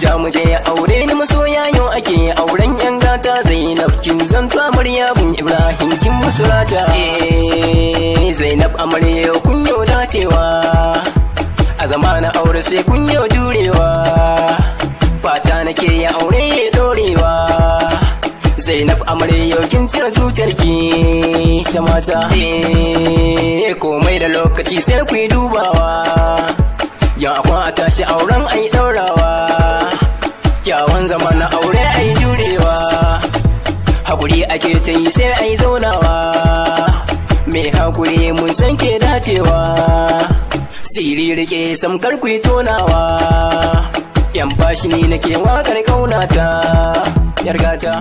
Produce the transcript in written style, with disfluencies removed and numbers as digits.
ja mu je aure ni masoya yau ake auren yan gata Zainab kin zanto amarya bun Ibrahim kin musulata Zainab amarya kun yau dacewa a zamanin aure sai kun yau jurewa fata nake ya aure ya dorewa Zainab amarya kin cire zuciyarki ta mata komai da lokaci sai ku yi dubawa ya akwa a tashi auren ai daurawa kyawun zaman na aure ai jurewa hakuri ake ta yi sai ai zaunawa mai hakuri mun san ke dacewa siri rike samkar ku yi tonawa yan bashi ni nake wakar kaunata yar gata